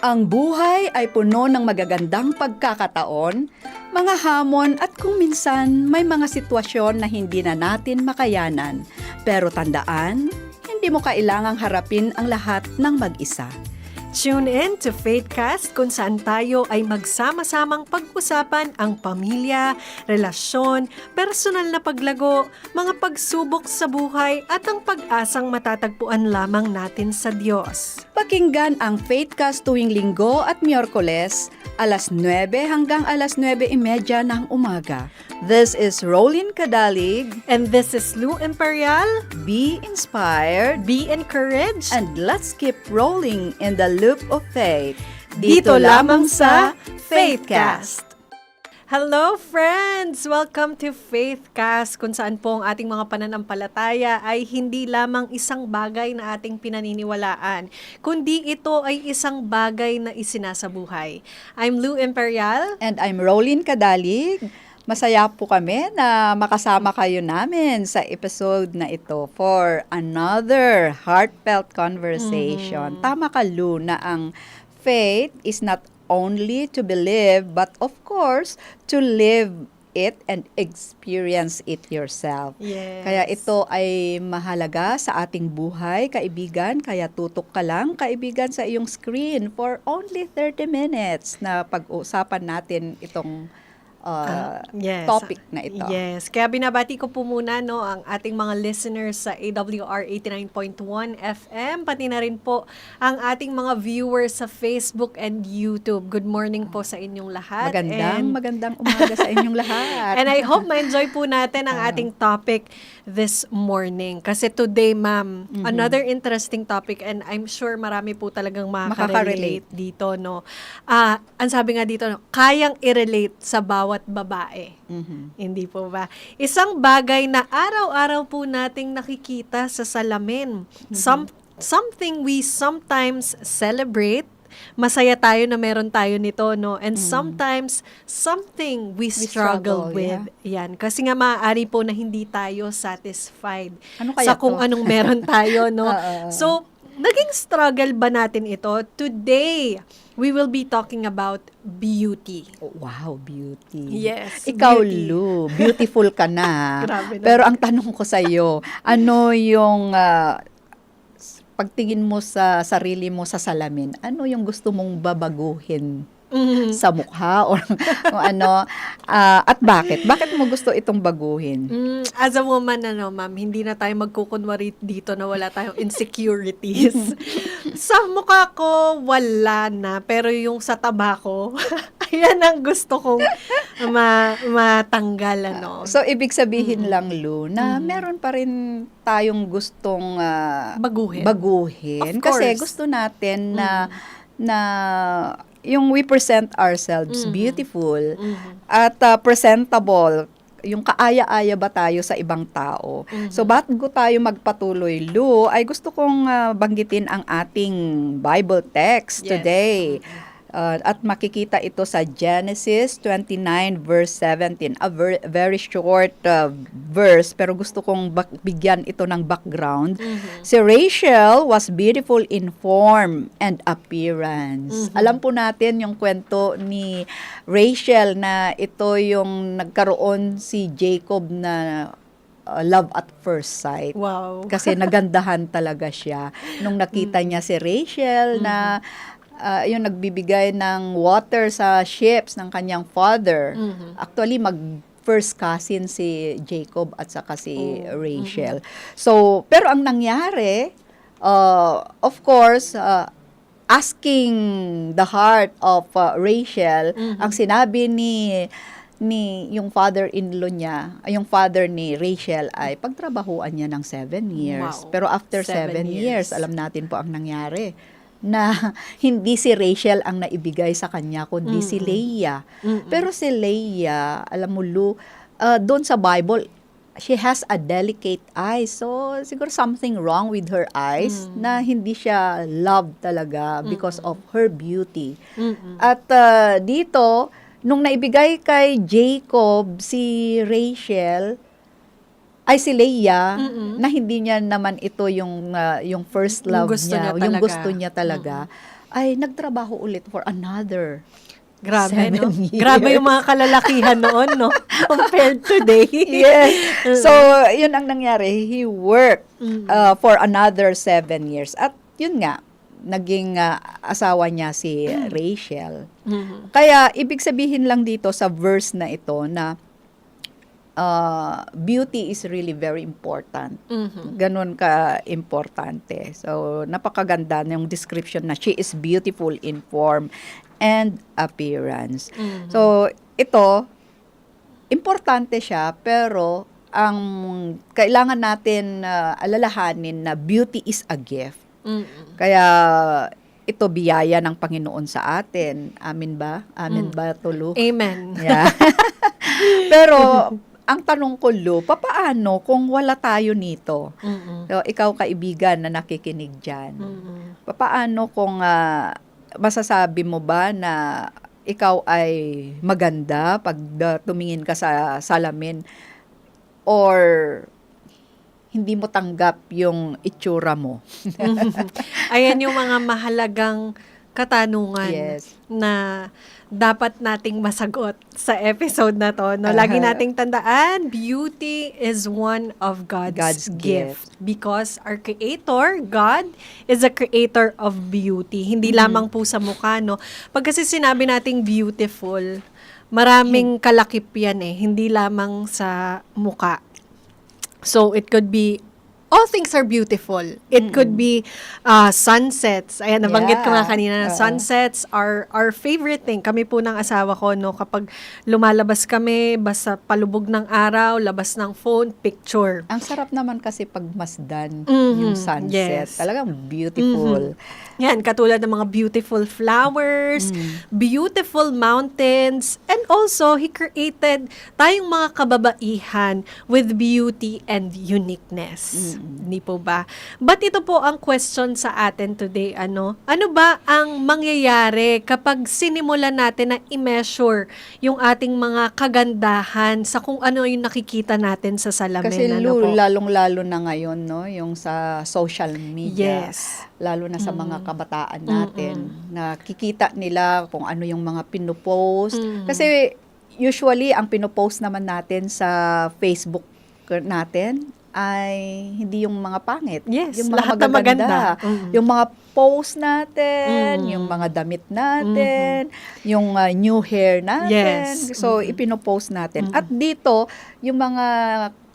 Ang buhay ay puno ng magagandang pagkakataon, mga hamon at kung minsan may mga sitwasyon na hindi na natin makayanan. Pero tandaan, hindi mo kailangang harapin ang lahat ng mag-isa. Tune in to Faithcast kung saan tayo ay magsama-samang pag-usapan ang pamilya, relasyon, personal na paglago, mga pagsubok sa buhay at ang pag-asang matatagpuan lamang natin sa Diyos. Pakinggan ang Faithcast tuwing Linggo at Miyerkules, alas 9 hanggang alas 9:30 ng umaga. This is Rolin Cadalig. And this is Lou Imperial. Be inspired Be encouraged. and let's keep rolling in the loop of faith. Dito lamang sa Faithcast. Hello friends! Welcome to Faithcast kung saan po ang ating mga pananampalataya ay hindi lamang isang bagay na ating pinaniniwalaan, kundi ito ay isang bagay na isinasabuhay. I'm Lou Imperial. And I'm Rolin Cadalig. Masaya po kami na makasama kayo namin sa episode na ito for another heartfelt conversation. Tama ka, Lou, na ang faith is not only to believe, but of course, to live it and experience it yourself. Yes. Kaya ito ay mahalaga sa ating buhay, kaibigan. Kaya tutok ka lang, kaibigan, sa iyong screen for only 30 minutes na pag-uusapan natin itong Yes. topic na ito. Yes. Kaya binabati ko po muna ang ating mga listeners sa AWR 89.1 FM, pati na rin po ang ating mga viewers sa Facebook and YouTube. Good morning po sa inyong lahat. Magandang umaga sa inyong lahat. And I hope ma-enjoy po natin ang ating topic this morning. Kasi today, ma'am, another interesting topic, and I'm sure marami po talagang makaka-relate dito, no? Ang sabi nga dito, no, kayang i-relate sa bawat babae. Hindi po ba? Isang bagay na araw-araw po nating nakikita sa salamin. Something we sometimes celebrate. Masaya tayo na meron tayo nito, no? And sometimes, something we struggle with. Yeah. Yan. Kasi nga maaari po na hindi tayo satisfied Ano kaya sa kung to? anong meron tayo, no? So, naging struggle ba natin ito? Today, we will be talking about beauty. Wow, beauty. Yes, Ikaw, beauty. Lou, beautiful ka na. Grabe na. Pero ang tanong ko sa iyo, ano yung pagtingin mo sa sarili mo sa salamin, ano yung gusto mong babaguhin sa mukha or ano, at bakit? Bakit mo gusto itong baguhin? As a woman, ma'am, hindi na tayo magkukunwari dito na wala tayong insecurities. Sa mukha ko, wala na. Pero yung sa taba ko, ayan ang gusto kong matanggal, ano. So, ibig sabihin lang, Lou, na meron pa rin tayong gustong Baguhin. baguhin. Of course. Kasi gusto natin na yung we present ourselves beautiful at presentable, yung kaaya-aya ba tayo sa ibang tao. So, bago tayo magpatuloy, Lou, ay gusto kong banggitin ang ating Bible text Yes. today. At makikita ito sa Genesis 29 verse 17. A very short verse, pero gusto kong bigyan ito ng background. Si Rachel was beautiful in form and appearance. Alam po natin yung kwento ni Rachel na ito yung nagkaroon si Jacob na love at first sight. Wow. Kasi nagandahan talaga siya nung nakita niya si Rachel na yung nagbibigay ng water sa ships ng kanyang father. Actually, first cousin si Jacob at saka si Rachel. So, pero ang nangyari, of course, asking the heart of Rachel, ang sinabi ni yung father-in-law niya, yung father ni Rachel ay pagtrabahuan niya ng 7 years. Wow. Pero after 7 7 years, years, alam natin po ang nangyari, na hindi si Rachel ang naibigay sa kanya, kundi si Leah. Pero si Leah, alam mo, Lou, doon sa Bible, she has a delicate eye. So, siguro something wrong with her eyes na hindi siya loved talaga because of her beauty. At dito, nung naibigay kay Jacob si Rachel, ay si Leah, na hindi niya naman ito yung first love gusto niya, niya yung talaga. gusto niya talaga. ay nagtrabaho ulit for another Grabe, 7 no? years. Grabe yung mga kalalakihan noon, no? Compared today. Yes. So, yun ang nangyari. He worked for another 7 years. At yun nga, naging asawa niya si Rachel. Mhm. Kaya, ibig sabihin lang dito sa verse na ito na beauty is really very important. Mhm. Ganon ka-importante. So, napakaganda na yung description na she is beautiful in form and appearance. Mhm. So, ito, importante siya, pero ang kailangan natin alalahanin na beauty is a gift. Mhm. Kaya, ito biyaya ng Panginoon sa atin. Amin ba? Amin ba, Tulu? Amen. Yeah. Pero, ang tanong ko, Lu, papaano kung wala tayo nito? Mhm. So, ikaw kaibigan na nakikinig dyan. Mhm. Papaano kung masasabi mo ba na ikaw ay maganda pag tumingin ka sa salamin or hindi mo tanggap yung itsura mo? Ayan yung mga mahalagang katanungan Yes. na dapat nating masagot sa episode na to. No? Lagi nating tandaan, beauty is one of God's gift. Because our Creator, God, is a creator of beauty. Hindi lamang po sa mukha, no? Pag kasi sinabi nating beautiful, maraming kalakip yan eh. Hindi lamang sa mukha. So, it could be all things are beautiful. It could be sunsets. Ayan, nabanggit ko nga Yeah. kanina na sunsets are our favorite thing. Kami po ng asawa ko, no, kapag lumalabas kami, basta palubog ng araw, labas ng phone, picture. Ang sarap naman kasi pagmasdan Mhm. yung sunset. Yes. Talagang beautiful. Yan, katulad ng mga beautiful flowers, beautiful mountains, and also, He created tayong mga kababaihan with beauty and uniqueness. Hindi po ba? But ito po ang question sa atin today, ano? Ano ba ang mangyayari kapag sinimulan natin na i-measure yung ating mga kagandahan sa kung ano yung nakikita natin sa salamin? Kasi ano po? lalong-lalo na ngayon, no, yung sa social media. Yes. Lalo na sa mga kabataan natin, nakikita nila kung ano yung mga pinupost. Kasi usually, ang pinupost naman natin sa Facebook natin ay hindi yung mga pangit. Yes, yung mga lahat na maganda. Yung mga post natin, yung mga damit natin, yung new hair natin. Yes. So, ipinopost natin. At dito, yung mga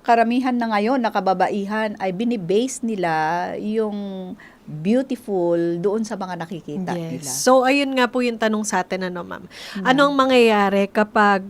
karamihan na ngayon na kababaihan ay binibase nila yung beautiful doon sa mga nakikita nila. So, ayun nga po yung tanong sa atin, ano, ma'am. Anong mangyayari kapag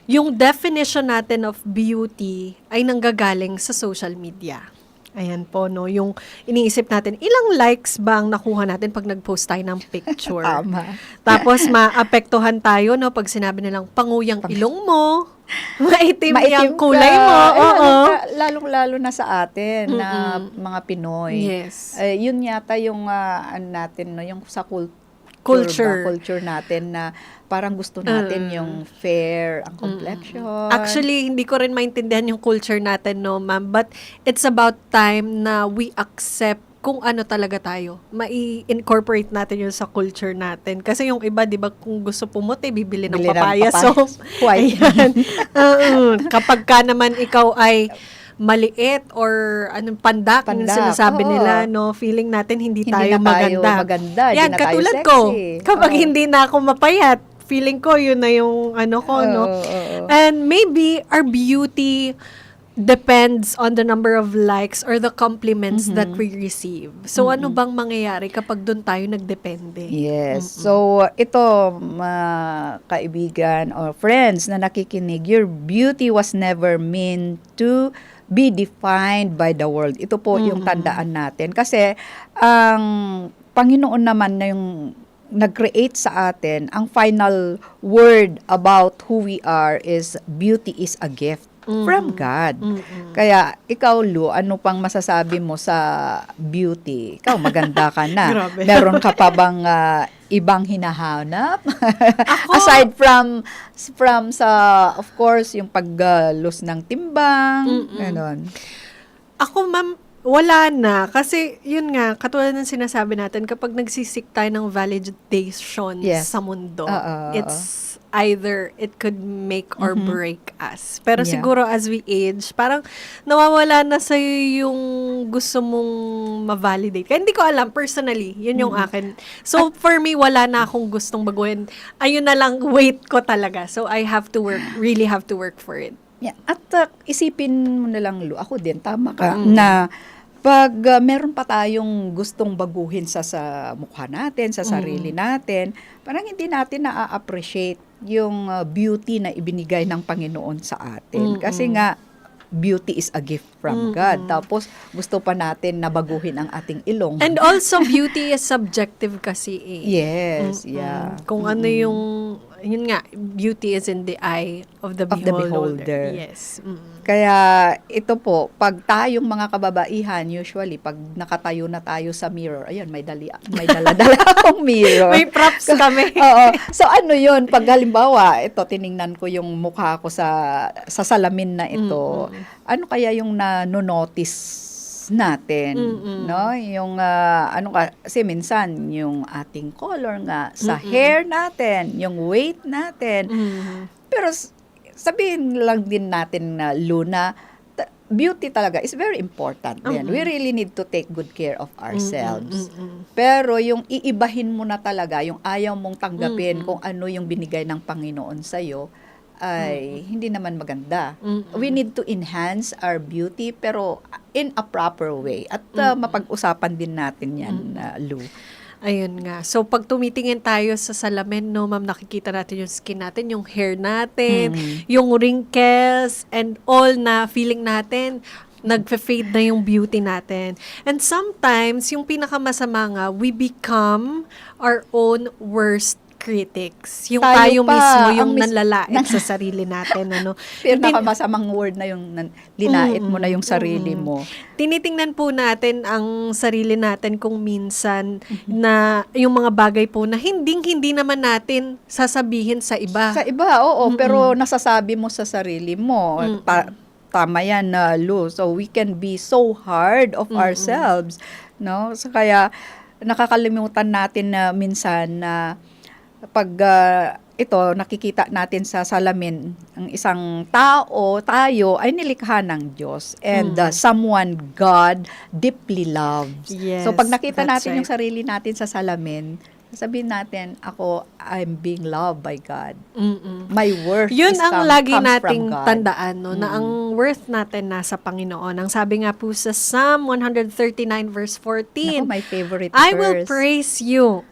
yung definition natin of beauty ay nanggagaling sa social media? Ayan po, no? Yung iniisip natin, ilang likes ba ang nakuha natin pag nag-post tayo ng picture? Tama. Tapos, maapektuhan tayo, no? Pag sinabi nilang panguyang ilong mo, maitim yung kulay mo. Oo. Lalong-lalo na sa atin na mga Pinoy. Yes. Yun yata yung ano natin, no? Yung sa culture natin na parang gusto natin yung fair ang complexion. Actually, hindi ko rin maintindihan yung culture natin, no, ma'am. But it's about time na we accept kung ano talaga tayo. Mai-incorporate natin yun sa culture natin. Kasi yung iba, di ba, kung gusto pumuti, bibili ng papaya. So, white. ayan. Kapag ka naman ikaw ay maliit or anong pandak yung sinasabi oo. nila, no, feeling natin hindi Hindi tayo na tayo maganda. maganda, hindi Yan, na tayo katulad sexy. ko, kapag Oo. hindi na ako mapayat, feeling ko yun na yung ano ko, no. Oo. And maybe our beauty depends on the number of likes or the compliments that we receive. So, ano bang mangyayari kapag doon tayo nagdepende? Yes. So, ito, mga kaibigan or friends na nakikinig, your beauty was never meant to be defined by the world. Ito po yung tandaan natin. Kasi, ang Panginoon naman na yung nag-create sa atin, ang final word about who we are is beauty is a gift from God. Kaya, ikaw, Lu, ano pang masasabi mo sa beauty? Ikaw, maganda ka na. Grabe. Meron ka pa bang ibang hinahanap? Aside from sa, of course, yung pag-lose ng timbang, ganon. Ako, ma'am, wala na. Kasi, yun nga, katulad ng sinasabi natin, kapag nagsisik tayo ng validation Yes. sa mundo, Oo. it's either it could make or break us. Pero Yeah. siguro as we age, parang nawawala na sa'yo yung gusto mong ma-validate. Kaya hindi ko alam, personally, yun yung akin. So, for me, wala na akong gustong baguhin. Ayun na lang, wait ko talaga. So, I have to work, really have to work for it. Yeah. At isipin mo na lang, Lu, ako din, tama ka, na pag meron pa tayong gustong baguhin sa mukha natin, sa sarili natin, parang hindi natin na-appreciate yung beauty na ibinigay ng Panginoon sa atin. Kasi nga, beauty is a gift from God. Tapos, gusto pa natin na baguhin ang ating ilong. And also, beauty is subjective kasi eh. Yes, yeah. Kung ano yung, yun nga, beauty is in the eye of the Of the beholder. beholder. Yes. Kaya ito po, pag tayong mga kababaihan, usually, pag nakatayo na tayo sa mirror, ayun, may dala-dala akong mirror. May props kami. Oo. So ano yun, pag halimbawa, ito, tiningnan ko yung mukha ko sa salamin na ito, ano kaya yung nanonotice natin, no? Yung kasi minsan yung ating color nga sa hair natin, yung weight natin. Pero sabihin lang din natin na Luna, beauty talaga is very important din. We really need to take good care of ourselves. Pero yung iibahin mo na talaga, yung ayaw mong tanggapin kung ano yung binigay ng Panginoon sa'yo, ay hindi naman maganda. We need to enhance our beauty pero in a proper way. At mapag-usapan din natin yan, Lou. Ayun nga. So, pag tumitingin tayo sa salamin, no, ma'am, nakikita natin yung skin natin, yung hair natin, yung wrinkles, and all na feeling natin, nagfe-fade na yung beauty natin. And sometimes, yung pinakamasama nga, we become our own worst critics. Yung tayo pa, mismo, yung ang nanlalait sa sarili natin. Ano. Pinakamasamang word na yung linait mo na yung sarili mo. Tinitingnan po natin ang sarili natin kung minsan na yung mga bagay po na hindi naman natin sasabihin sa iba. Sa iba, oo. Pero nasasabi mo sa sarili mo. Tama yan, Lu. So, we can be so hard of ourselves. No? So, kaya nakakalimutan natin na minsan na pag ito, nakikita natin sa salamin, ang isang tayo ay nilikha ng Diyos and someone God deeply loves. Yes, so pag nakita that's natin right. yung sarili natin sa salamin, sabihin natin, I'm being loved by God. My worth Yun is ang comes lagi from nating God. tandaan, no, na ang worth natin nasa Panginoon. Ang sabi nga po sa Psalm 139 verse 14, Naku, my favorite I will verse. praise you,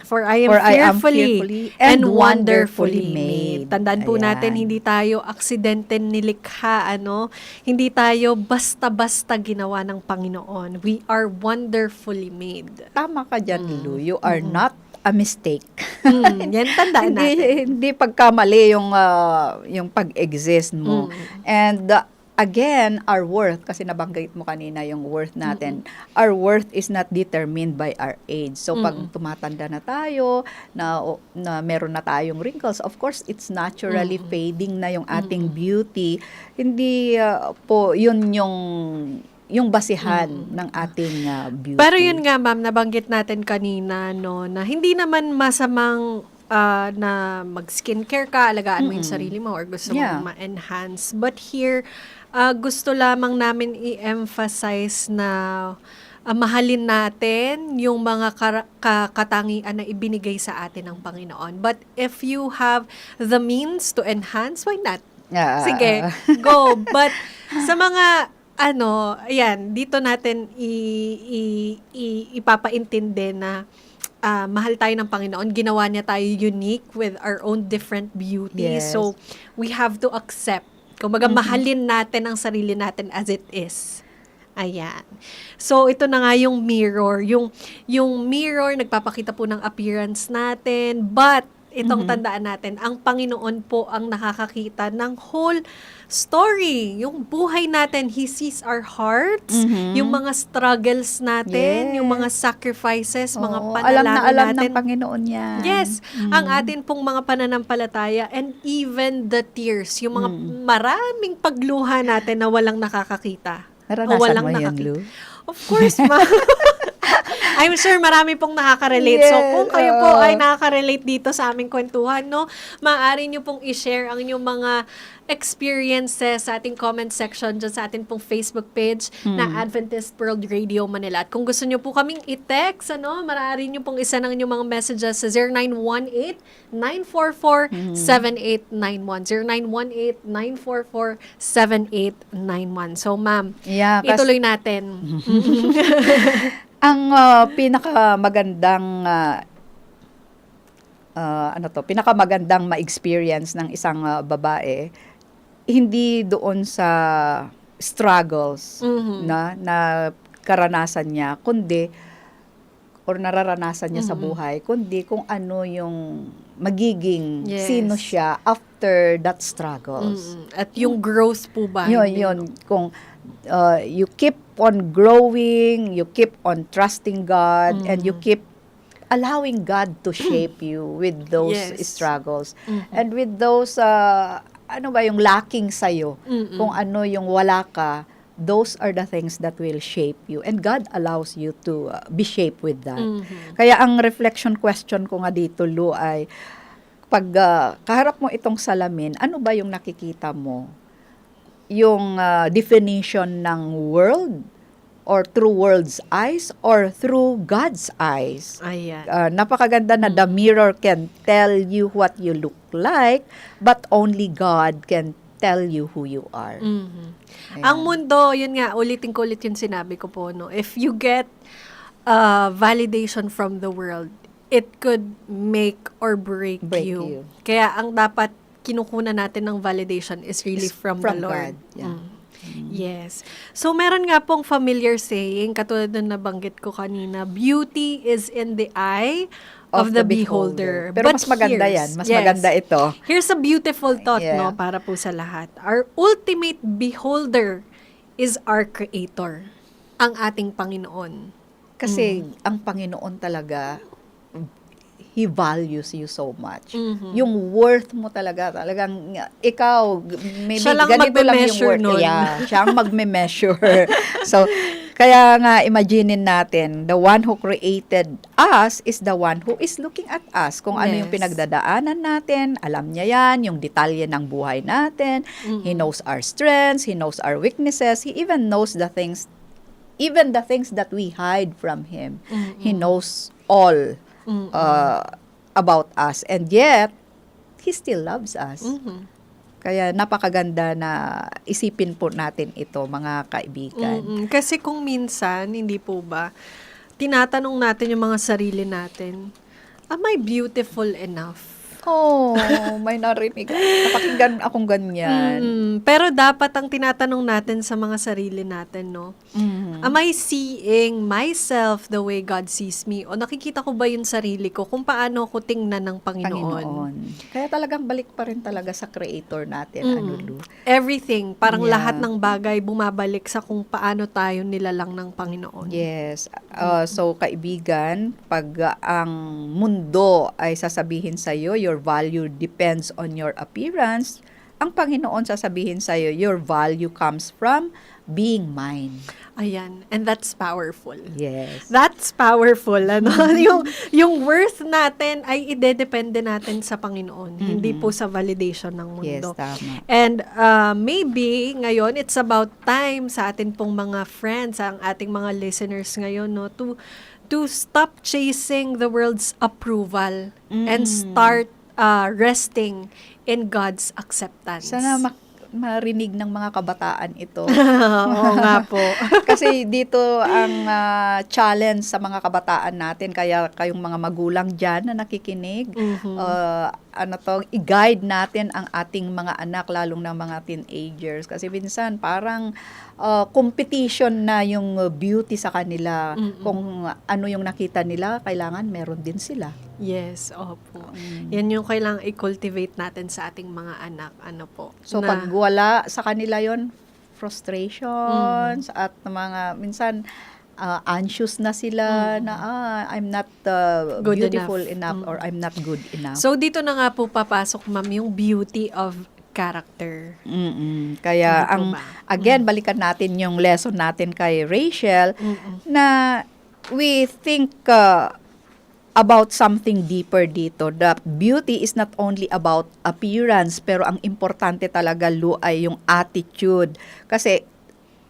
for I am For I am fearfully fearfully and and wonderfully wonderfully made. made. Tandaan po Ayan. natin, hindi tayo aksidente nilikha, ano? Hindi tayo basta-basta ginawa ng Panginoon. We are wonderfully made. Tama ka dyan, Lu. You are not a mistake. Yan tandaan natin. Hindi pagkamali yung pag-exist mo. And again, our worth, kasi nabanggit mo kanina yung worth natin, our worth is not determined by our age. So pag tumatanda na tayo, na meron na tayong wrinkles, of course, it's naturally fading na yung ating beauty. Hindi po yun yung basihan ng ating beauty. Pero yun nga, ma'am, nabanggit natin kanina, no, na hindi naman masamang na mag-skincare ka, alagaan mo yung sarili mo or gusto Yeah. mong ma-enhance. But here, gusto lamang namin i-emphasize na mahalin natin yung mga katangian na ibinigay sa atin ng Panginoon. But if you have the means to enhance, why not? Sige, go. But sa mga ayan, dito natin ipapaintindi na mahal tayo ng Panginoon. Ginawa niya tayo unique with our own different beauty. Yes. So, we have to accept. Kumbaga, mahalin natin ang sarili natin as it is. Ayan. So, ito na nga yung mirror. Yung mirror, nagpapakita po ng appearance natin. But, itong tandaan natin, ang Panginoon po ang nakakakita ng whole story. Yung buhay natin, He sees our hearts, yung mga struggles natin, Yes. yung mga sacrifices, mga Oo, panalangin alam natin. ng Panginoon yan. Yes, ang atin pong mga pananampalataya and even the tears, yung mga maraming pagluha natin na walang nakakakita. Naranasan O walang mo yun, Lu? Of course, ma'am. I'm sure marami pong nakaka-relate. So, Yes, kung kayo po ay nakaka-relate dito sa aming kwentuhan, no, maaari nyo pong i-share ang inyong mga experiences sa ating comment section dyan sa ating pong Facebook page na Adventist World Radio Manila. At kung gusto nyo po kaming i-text, maaari nyo pong isa ng inyong mga messages sa 0918-944-7891. 0918-944-7891. So, ma'am, Yeah, ituloy natin. Ang pinakamagandang pinakamagandang ma-experience ng isang babae hindi doon sa struggles na karanasan niya kundi or nararanasan niya sa buhay kundi kung ano yung magiging sino siya after that struggles. At yung growth po ba? Yun. Kung you keep on growing, you keep on trusting God, and you keep allowing God to shape you with those struggles. And with those, yung lacking sa'yo, kung ano yung wala ka, those are the things that will shape you. And God allows you to be shaped with that. Kaya ang reflection question ko nga dito, Lu, ay pag kaharap mo itong salamin, ano ba yung nakikita mo? Yung definition ng world or through world's eyes or through God's eyes. Ayan. Napakaganda na the mirror can tell you what you look like, but only God can tell you who you are. Ang mundo, yun nga, ulitin ko ulit yung sinabi ko po, no? If you get validation from the world, it could make or break you. Kaya ang dapat kinukunan natin ng validation is really from the Lord. God. Yeah. Yes. So, meron nga pong familiar saying, katulad ng nabanggit ko kanina, beauty is in the eye of the beholder. Pero mas maganda yan. Mas maganda ito. Here's a beautiful thought, no, para po sa lahat. Our ultimate beholder is our Creator, ang ating Panginoon. Kasi ang Panginoon talaga, He values you so much. Yung worth mo talagang ikaw, maybe siya lang ganito lang yung worth. nun. Yeah, siya ang magme-measure. So, kaya nga, imaginein natin, the one who created us is the one who is looking at us. Kung ano yung pinagdadaanan natin, alam niya yan, yung detalye ng buhay natin. He knows our strengths, He knows our weaknesses, He even knows the things that we hide from Him. He knows all about us, and yet He still loves us. Kaya napakaganda na isipin po natin ito, mga kaibigan. Kasi kung minsan, hindi po ba, tinatanong natin yung mga sarili natin, am I beautiful enough? Oh, may narinig. Napakinggan akong ganyan. Pero dapat ang tinatanong natin sa mga sarili natin, no? Am I seeing myself the way God sees me? O nakikita ko ba yung sarili ko kung paano ko tingnan ng Panginoon? Kaya talagang balik pa rin talaga sa Creator natin, Lu? Everything, parang lahat ng bagay bumabalik sa kung paano tayo nilalang ng Panginoon. Yes. So, kaibigan, pag ang mundo ay sasabihin sa'yo, your value depends on your appearance, ang Panginoon sasabihin sa'yo, your value comes from being mine. Ayan. And that's powerful. Yes. That's powerful. Yung worth natin ay idedepende natin sa Panginoon. Hindi po sa validation ng mundo. Yes, tama. And maybe ngayon, it's about time sa atin pong mga friends, ang ating mga listeners ngayon, no, to stop chasing the world's approval and start resting in God's acceptance. Sana marinig ng mga kabataan ito. Oo nga po. Kasi dito ang challenge sa mga kabataan natin, kaya kayong mga magulang dyan na nakikinig, i-guide natin ang ating mga anak, lalong ng mga teenagers. Kasi minsan parang competition na yung beauty sa kanila. Kung ano yung nakita nila, kailangan meron din sila. Yes, opo. Yan yung kailangang i-cultivate natin sa ating mga anak. Ano po? So, pag wala sa kanila yon, frustrations at mga minsan anxious na sila na I'm not beautiful enough or I'm not good enough. So, dito na nga po papasok, ma'am, yung beauty of character. Kaya Hindi po ang ba? again balikan natin yung lesson natin kay Rachel na we think about something deeper dito. That beauty is not only about appearance, pero ang importante talaga, Lu, ay yung attitude. Kasi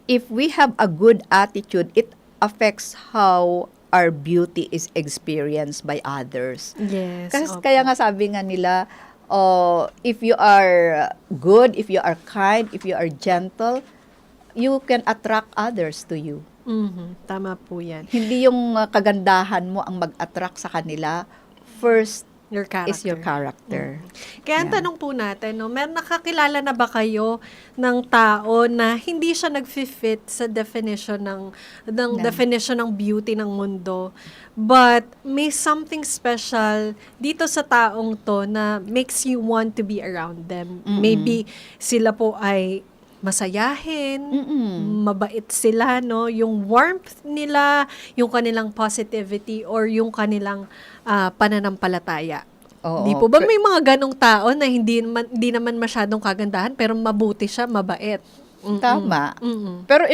if we have a good attitude, it affects how our beauty is experienced by others. Yes. Kasi opo. kaya nga sabi nga nila, if you are good, if you are kind, if you are gentle, you can attract others to you. Tama po yan. Hindi yung kagandahan mo ang mag-attract sa kanila. First Your character. is your character. Kaya ang Yeah. tanong po natin, no, nakakilala na ba kayo ng tao na hindi siya nag-fit sa definition ng definition ng beauty ng mundo, but may something special dito sa taong to na makes you want to be around them. Maybe sila po ay masayahin, mabait sila, no? Yung warmth nila, yung kanilang positivity, or yung kanilang pananampalataya. Oo. Di po ba may mga ganong tao na hindi naman masyadong kagandahan, pero mabuti siya, mabait? Tama. Pero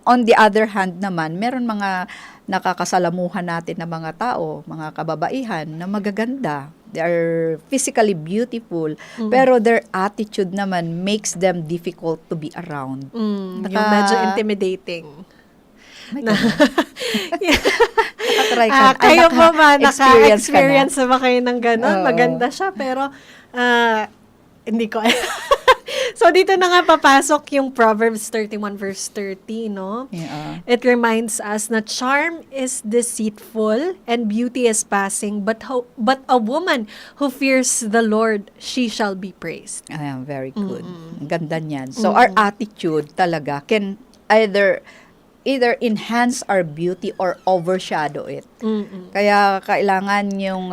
on the other hand naman, meron mga nakakasalamuhan natin na mga tao, mga kababaihan na magaganda. They are physically beautiful, pero their attitude naman makes them difficult to be around. Yung medyo intimidating. Nakatry ka. Kayo po ba, naka-experience ka na? naka-experience na ba kayo ng gano'n? Oo. Maganda siya, pero hindi ko So, dito na nga papasok yung Proverbs 31 verse 30, no? Yeah. It reminds us na charm is deceitful and beauty is passing, but a woman who fears the Lord, she shall be praised. Ayan, very good. Ang ganda niyan. So, our attitude talaga can either enhance our beauty or overshadow it. Kaya kailangan yung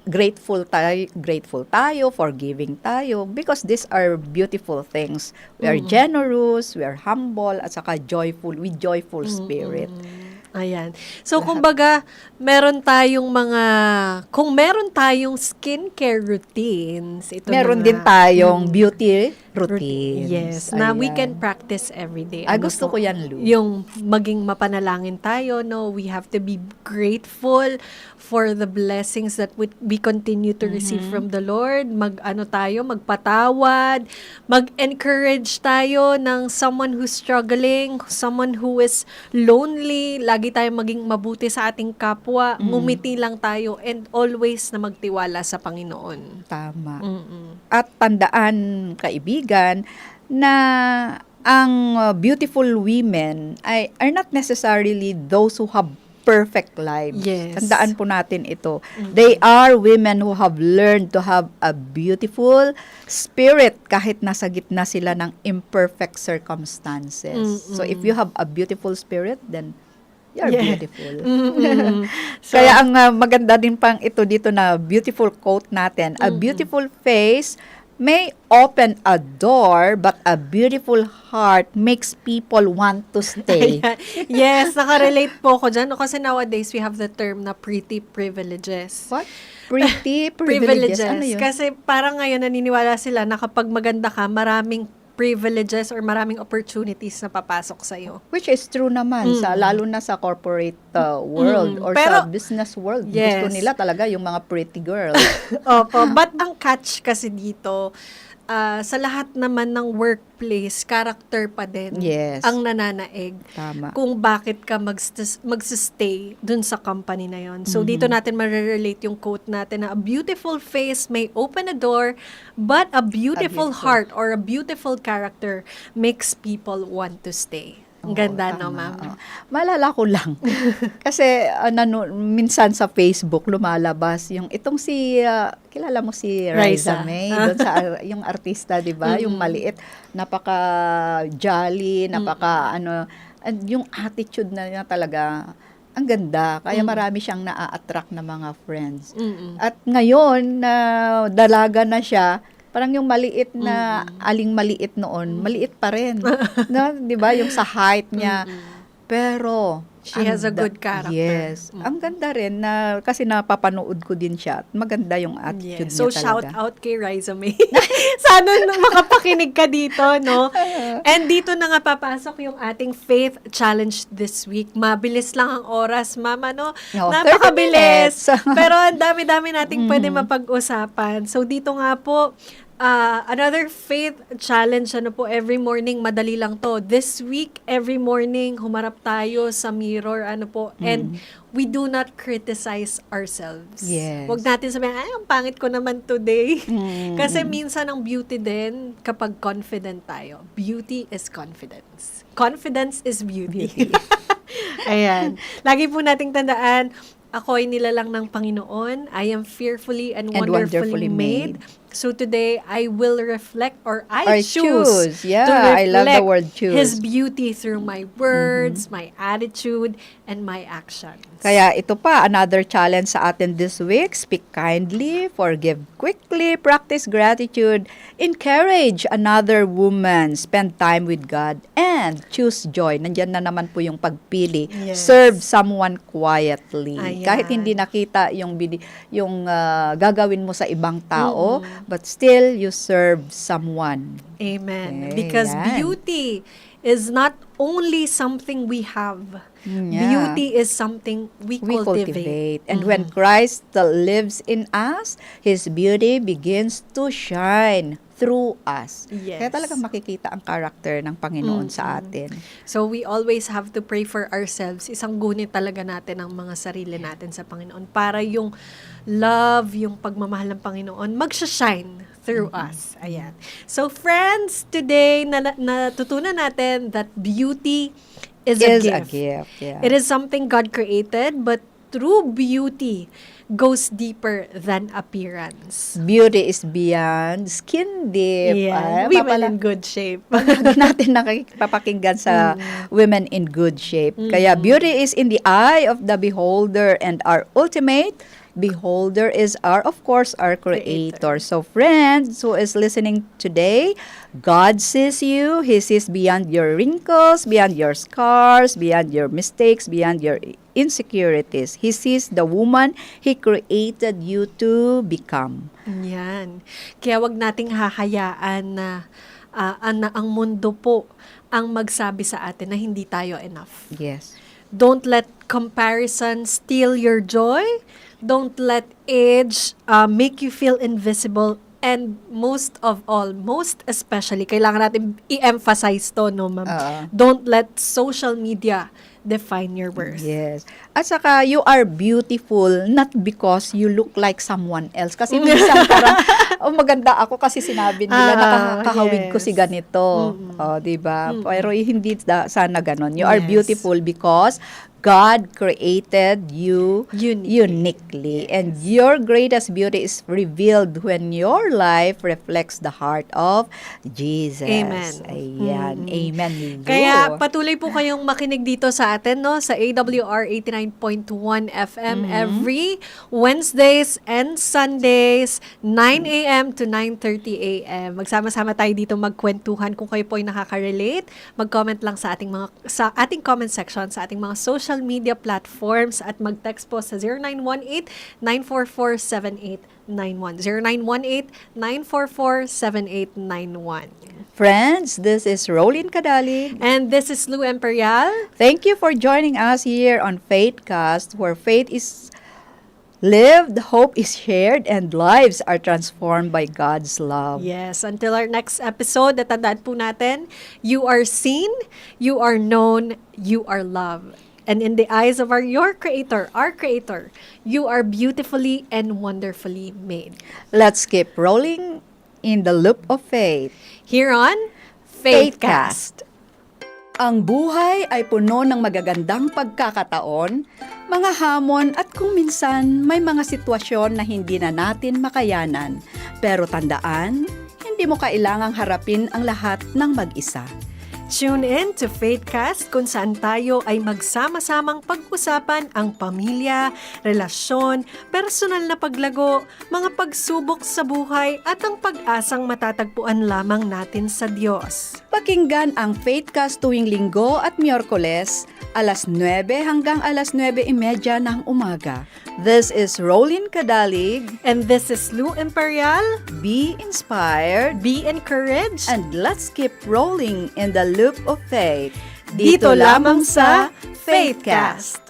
grateful tayo, forgiving tayo, because these are beautiful things. We are generous, we are humble, at saka joyful, with joyful spirit. Ayan. So, kumbaga, kung meron tayong skincare routines, ito Meron na din tayong beauty routines. Yes, na we Ayan. can practice every day. Gusto ko yan, Lu. Yung maging mapanalangin tayo, no? We have to be grateful for the blessings that we continue to receive from the Lord. Magpatawad, mag-encourage tayo ng someone who's struggling, someone who is lonely. Lagi tayong maging mabuti sa ating kapwa. Ngumiti lang tayo and always na magtiwala sa Panginoon. Tama. At tandaan, kaibigan, na ang beautiful women are not necessarily those who have perfect lives. Yes. Tandaan po natin ito. They are women who have learned to have a beautiful spirit kahit nasa gitna sila ng imperfect circumstances. So if you have a beautiful spirit, then you're beautiful. So, Kaya ang maganda din pang ito dito na beautiful quote natin, a beautiful face may open a door, but a beautiful heart makes people want to stay. yes, nakarelate po ako dyan. No? Kasi nowadays, we have the term na pretty privileges. What? Pretty privileges. Ano yun? Kasi parang ngayon naniniwala sila na kapag maganda ka, maraming privileges or maraming opportunities na papasok sa'yo. Which is true naman, lalo na sa corporate world or sa business world. Yes. Gusto nila talaga yung mga pretty girls. Opo. But ang catch kasi dito, sa lahat naman ng workplace, character pa din Yes. ang nananaig. Tama. Kung bakit ka magsistay dun sa company na yon. So, dito natin marirelate yung quote natin na a beautiful face may open a door, but a beautiful heart or a beautiful character makes people want to stay. Ang ganda, no, tama. ma'am? Oo. Maalala ko lang. Kasi minsan sa Facebook lumalabas yung itong kilala mo si Raisa Raisa. May, doon sa yung artista, 'di ba? Yung maliit, napaka-jolly, and yung attitude na niya talaga ang ganda. Kaya marami siyang naa-attract na mga friends. At ngayon na dalaga na siya, parang yung maliit na aling maliit noon, maliit pa rin. No, 'di ba? Yung sa height niya. Pero She has a good character. Yes. Ang ganda rin na kasi napapanood ko din siya. Maganda yung attitude So, niya talaga. shout out kay Riza May. Sana makapakinig ka dito, no? And dito na nga papasok yung ating faith challenge this week. Mabilis lang ang oras, mama, no? No, 30 Napakabilis. minutes. Pero ang dami-dami nating pwede mapag-usapan. So, dito nga po, another faith challenge, every morning, madali lang to. This week, every morning, humarap tayo sa mirror, and we do not criticize ourselves. Yes. Huwag natin sabihin, ay, ang pangit ko naman today. Kasi minsan ang beauty din, kapag confident tayo. Beauty is confidence. Confidence is beauty. Ayan. Lagi po nating tandaan, ako'y nilalang ng Panginoon. I am fearfully and wonderfully made. So today, I will reflect, or I choose Yeah, to I love the reflect word choose. His beauty through my words, my attitude, and my actions. Kaya ito pa, another challenge sa atin this week. Speak kindly, forgive quickly, practice gratitude, encourage another woman, spend time with God, and choose joy. Nandyan na naman po yung pagpili. Yes. Serve someone quietly. Ayan. Kahit hindi nakita yung gagawin mo sa ibang tao, but still you serve someone. Amen. Okay, Because yan. beauty is not only something we have. Yeah. Beauty is something we cultivate. And when Christ lives in us, His beauty begins to shine through us. Yes. Kaya talagang makikita ang character ng Panginoon sa atin. So we always have to pray for ourselves. Isang gunit talaga natin ang mga sarili natin sa Panginoon para yung love, yung pagmamahal ng Panginoon magsha-shine through us. Ayan. So friends, today natutunan natin that beauty is a gift. Yeah. It is something God created, but true beauty goes deeper than appearance. Beauty is beyond skin deep. Yeah. Ay, Women in good shape. Lagi natin nakikipapakinggan sa women in good shape. Kaya beauty is in the eye of the beholder, and our ultimate beholder is of course, our Creator. So friends who is listening today, God sees you. He sees beyond your wrinkles, beyond your scars, beyond your mistakes, beyond your insecurities. He sees the woman He created you to become. Yan. Kaya wag nating hahayaan na ang mundo po ang magsabi sa atin na hindi tayo enough. Yes. Don't let comparison steal your joy. Don't let age make you feel invisible. And most of all, most especially, kailangan natin i-emphasize to, no, ma'am? Don't let social media define your worth. Yes. At saka, you are beautiful not because you look like someone else. Kasi minsan parang, maganda ako kasi sinabi nila, nakakahawig ko si ganito. Diba? Pero hindi sana ganon. You are beautiful because God created you uniquely. And your greatest beauty is revealed when your life reflects the heart of Jesus. Amen. Ayan. Amen. Kaya patuloy po kayong makinig dito sa atin, no, sa AWR 89.1 FM every Wednesdays and Sundays, 9 a.m. to 9:30 a.m. Magsama-sama tayo dito magkwentuhan. Kung kayo po ay nakaka-relate, mag-comment lang sa ating comment section sa ating mga social media platforms at mag-text po sa 0918-944-7891. 0918-944-7891. Friends, this is Rolyn Cadalig. And this is Lou Imperial. Thank you for joining us here on Faithcast, where faith is lived, hope is shared, and lives are transformed by God's love. Yes, until our next episode, tandaan po natin, you are seen, you are known, you are loved. And in the eyes of your Creator, our Creator, you are beautifully and wonderfully made. Let's keep rolling in the loop of faith. Here on Faithcast. Ang buhay ay puno ng magagandang pagkakataon, mga hamon at kung minsan may mga sitwasyon na hindi na natin makayanan. Pero tandaan, hindi mo kailangang harapin ang lahat ng mag-isa. Tune in to Faithcast kung saan tayo ay magsama-samang pag-usapan ang pamilya, relasyon, personal na paglago, mga pagsubok sa buhay at ang pag-asang matatagpuan lamang natin sa Diyos. Pakinggan ang Faithcast tuwing Linggo at Miyerkules, alas 9 hanggang alas 9:30 ng umaga. This is Rolin Cadalig. And this is Lou Imperial. Be inspired Be encouraged. and let's keep rolling in the loop of faith. Dito lamang sa Faithcast.